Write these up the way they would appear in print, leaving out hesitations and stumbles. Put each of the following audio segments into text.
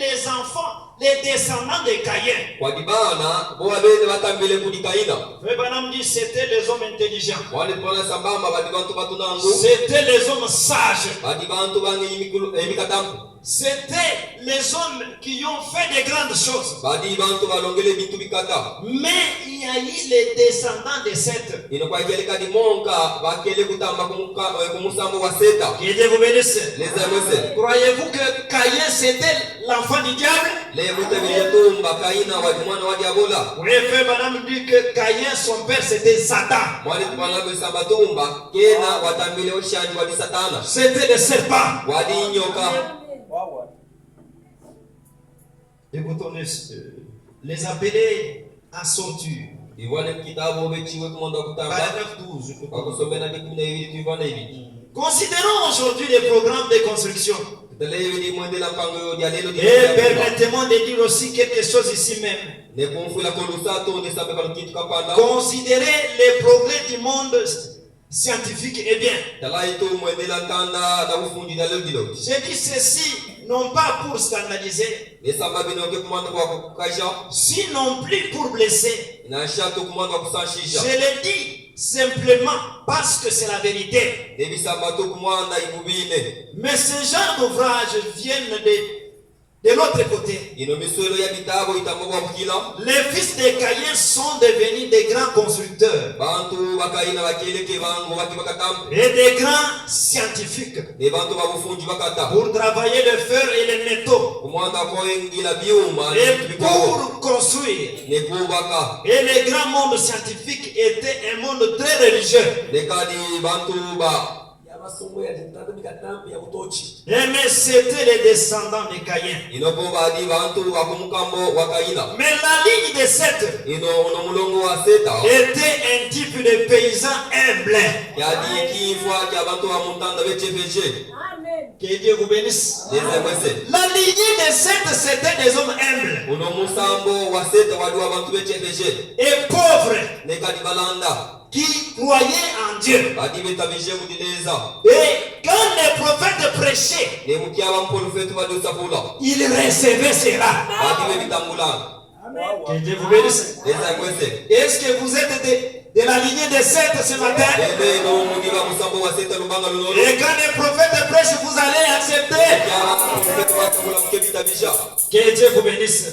les enfants, les descendants de Caïn. Abraham dit c'était les hommes intelligents. C'était les hommes sages. C'était les hommes qui ont fait de grandes choses. Mais il y a eu les descendants de Seth. Que Dieu vous bénisse. Croyez-vous que Caïn c'était l'enfant du diable? Oui, frère Madame dit que Caïn, son père c'était Satan. C'était le serpent. Écoutons les appeler à sortir. Paragraphe 12. Considérons aujourd'hui les programmes de construction. Et permettez-moi de dire aussi quelque chose ici même. Considérez les progrès du monde scientifique et bien. J'ai dit ceci non pas pour scandaliser, sinon plus pour blesser. Je le dis simplement parce que c'est la vérité. Mais ce genre d'ouvrage viennent de l'autre côté. Les fils de Caïn sont devenus des grands constructeurs et des grands scientifiques pour travailler le fer et les métaux et pour construire. Et le grand monde scientifique était un monde très religieux. Mais c'était les descendants de Caïn. Mais la ligne de Seth était un type de paysan humble. Que Dieu vous bénisse. La lignée de Seth c'était des hommes humbles et pauvres qui croyaient en Dieu. Et quand les prophètes prêchaient, ils recevaient cela. Que Dieu vous bénisse. Est-ce que vous êtes de la lignée de Seth ce matin? Et quand les prophètes prêchent, vous allez accepter. Que Dieu vous bénisse.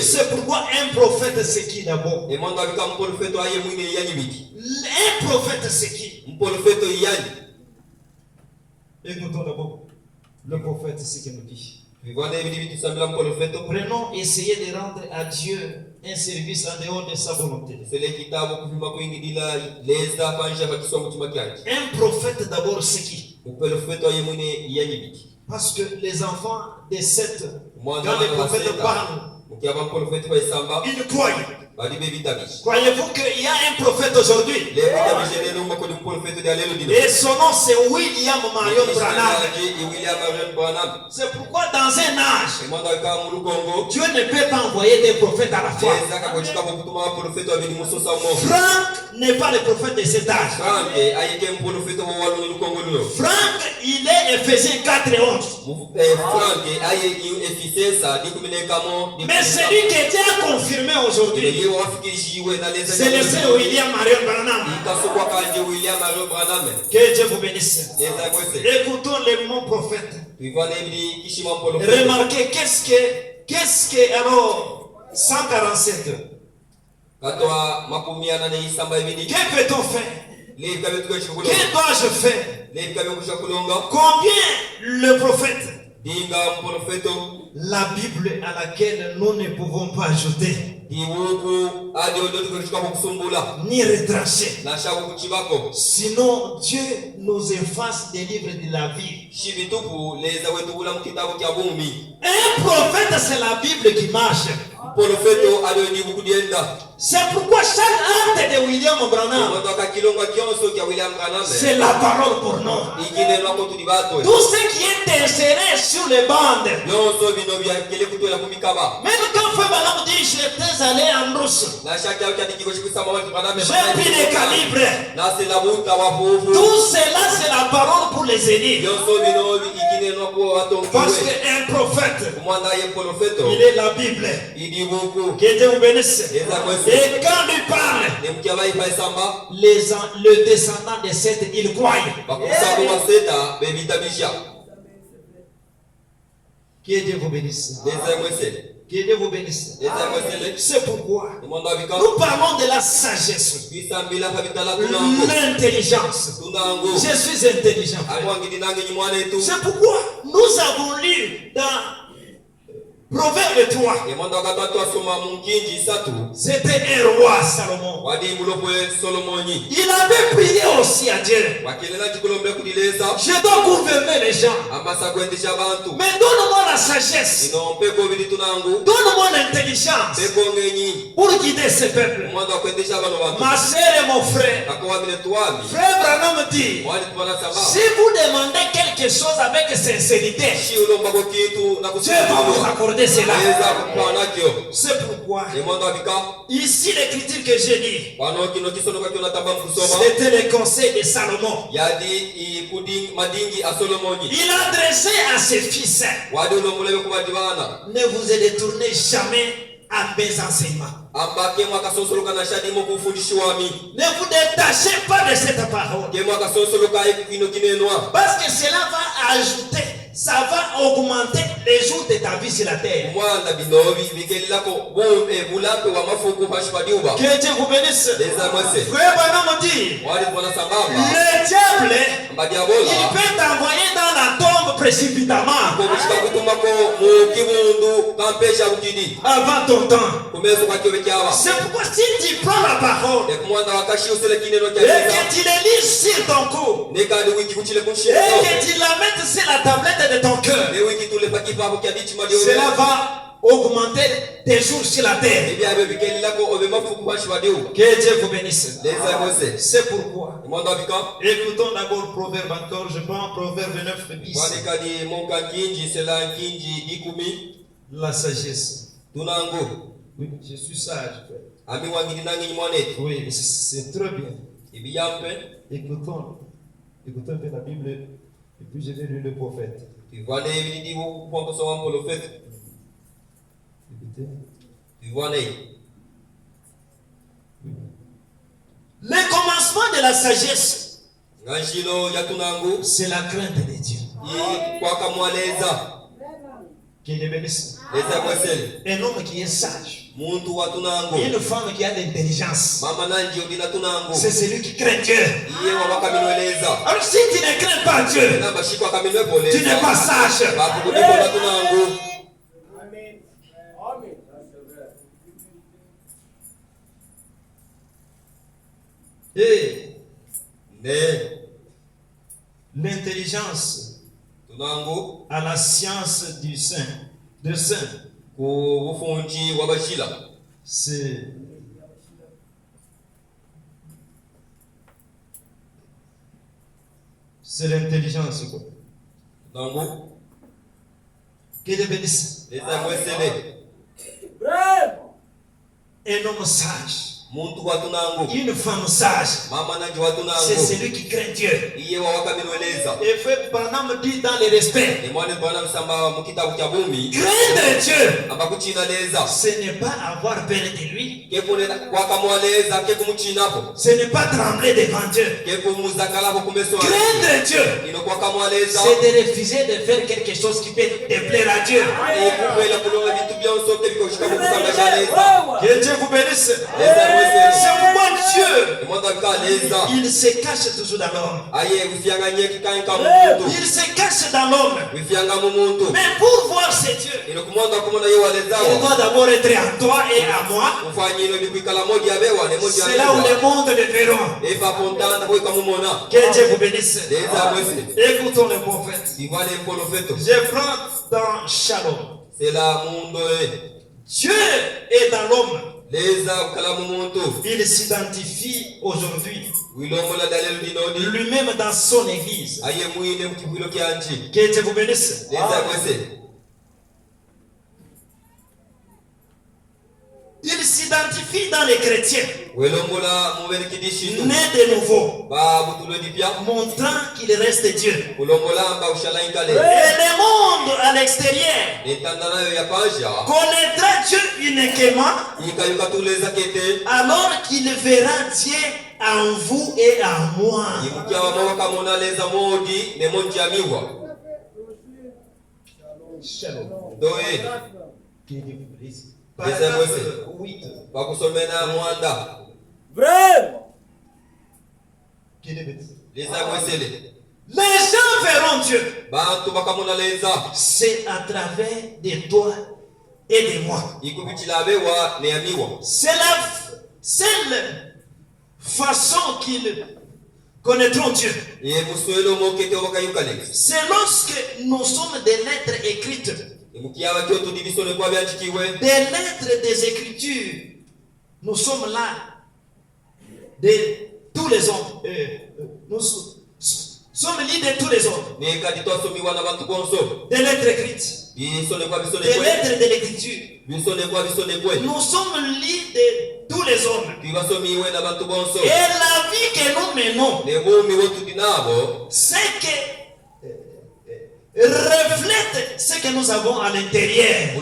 C'est pourquoi un prophète c'est qui d'abord? Un prophète c'est qui? Écoutons d'abord. Le prophète c'est qu'il nous dit. Prenons, essayez de rendre à Dieu un service en dehors de sa volonté. Un prophète d'abord c'est qui? Parce que les enfants de Seth, quand les prophètes parlent, ils croient. Croyez-vous qu'il y a un prophète aujourd'hui? Et son nom c'est William Marion Branham. C'est pourquoi dans un âge, Dieu ne peut pas envoyer des prophètes à la fois. Franck n'est pas le prophète de cet âge. Franck, il est Ephésiens 4 et 11. Mais celui que Dieu a confirmé aujourd'hui, c'est le Seigneur William Marion Branham. Que Dieu vous bénisse. Écoutons les mots prophètes. Remarquez qu'est-ce que alors 147. Que peut-on faire? Que dois-je faire? Combien le prophète? La Bible à laquelle nous ne pouvons pas ajouter ni retrancher. Sinon Dieu nous efface des livres de la vie. Un prophète c'est la Bible qui marche. C'est pourquoi chaque acte de William Branham, c'est la parole pour nous. Tout ce qui est inséré sur les bandes. Même quand Frère Branham dit j'étais allé en Russie, j'ai pris des calibres. Tout cela c'est la parole pour les élus. Parce qu'un prophète, il est la Bible. Que Dieu vous bénisse. Et quand il parle, le descendant de Seth, il croit. Que Dieu vous bénisse. Que Dieu vous bénisse. C'est pourquoi nous parlons de la sagesse, l'intelligence. Je suis intelligent. C'est pourquoi nous avons lu dans Proverbe 3. C'était un roi Salomon. Il avait prié aussi à Dieu. Je dois gouverner les gens. Mais donne-moi la sagesse. Donne-moi l'intelligence pour guider ce peuple. Ma sœur et mon frère. Frère Branham dit, si vous demandez quelque chose avec sincérité, Dieu va vous accorder cela. C'est pourquoi ici l'écriture que j'ai dit, c'était le conseil de Salomon. Il a adressé à ses fils, ne vous détournez jamais à mes enseignements. Ne vous détachez pas de cette parole, parce que cela va ajouter, ça va augmenter les jours de ta vie sur la terre. Que Dieu vous bénisse. Frère Branham dit, le diable, il peut t'envoyer dans la tombe précipitamment avant ton temps. C'est pourquoi si tu prends la parole et que tu les lis sur ton cou et que tu la mettes sur la tablette de ton cœur, cela va augmenter tes jours sur la terre. Que Dieu vous bénisse. C'est pourquoi écoutons d'abord Proverbe encore. Je prends Proverbe 9, 10. La sagesse. Oui, je suis sage. Oui, c'est très bien. Écoutons un peu la Bible et puis je vais lire le prophète. Le commencement de la sagesse, c'est la crainte de Dieu. Qu'il les bénisse. Un homme qui est sage, une femme qui a de l'intelligence, c'est celui qui craint Dieu. Alors si tu ne crains pas Dieu, tu n'es pas sage. Et l'intelligence à la science du saint, c'est l'intelligence quoi. Que Dieu bénisse. Un homme sage, une femme sage, c'est celui qui craint Dieu. Et Frère Branham dit dans le respect, craindre Dieu, ce n'est pas avoir peur de lui, ce n'est pas trembler devant Dieu. Craindre Dieu, c'est de refuser de faire quelque chose qui peut déplaire à Dieu. Que Dieu vous bénisse. C'est pourquoi Dieu, il se cache toujours dans l'homme. Il se cache dans l'homme. Mais pour voir ce Dieu, il doit d'abord être en toi et à moi. C'est là où le monde le verra. Que Dieu vous bénisse. Écoutons le prophète. Je prends dans Shalom. Dieu est dans l'homme. Il s'identifie aujourd'hui lui-même dans son église. Que Dieu vous bénisse. Il s'identifie dans les chrétiens nés de nouveau, montrant qu'il reste Dieu. Et le monde à l'extérieur connaîtra Dieu uniquement alors qu'il verra Dieu en vous et en moi. Vraiment. Les gens verront Dieu. C'est à travers de toi et de moi. C'est la seule façon qu'ils connaîtront Dieu. C'est lorsque nous sommes des lettres écrites, des lettres des Écritures. Nous sommes là de tous les hommes. Nous sommes libres de tous les hommes. Des lettres écrites. Des lettres de l'écriture. Nous sommes libres de tous les hommes. Et la vie que nous menons, c'est que reflète ce que nous avons à l'intérieur.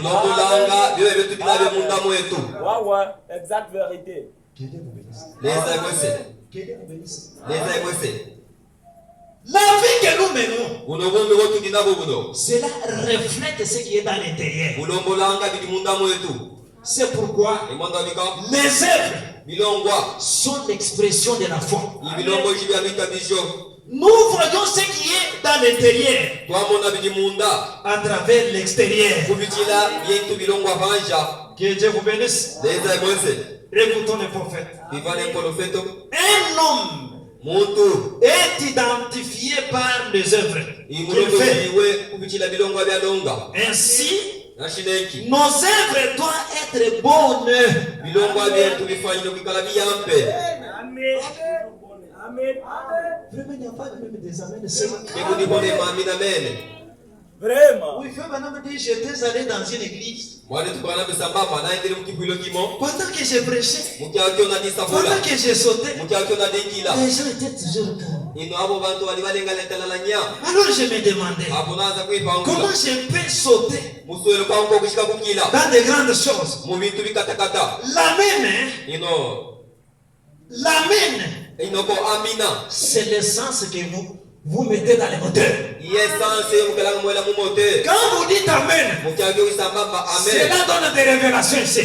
Ouais, exact vérité. La vie que nous menons, cela reflète ce qui est dans l'intérieur. C'est pourquoi les œuvres sont l'expression de la foi. Nous voyons ce qui est dans l'intérieur à travers l'extérieur. Que Dieu vous bénisse. Écoutons le prophète. Un homme est identifié par les œuvres qu'il fait. Ainsi, nos œuvres doivent être bonnes. Amen. Vraiment, il n'y a pas même des amens. Vraiment. Oui, j'étais allé dans une église. Pendant que je prêchais, pendant que je sautais, les gens étaient toujours calmes. Alors je me demandais, comment je peux sauter dans de grandes choses? L'amen, c'est l'essence que vous mettez dans les moteurs. Quand vous dites Amen, cela donne des révélations ici.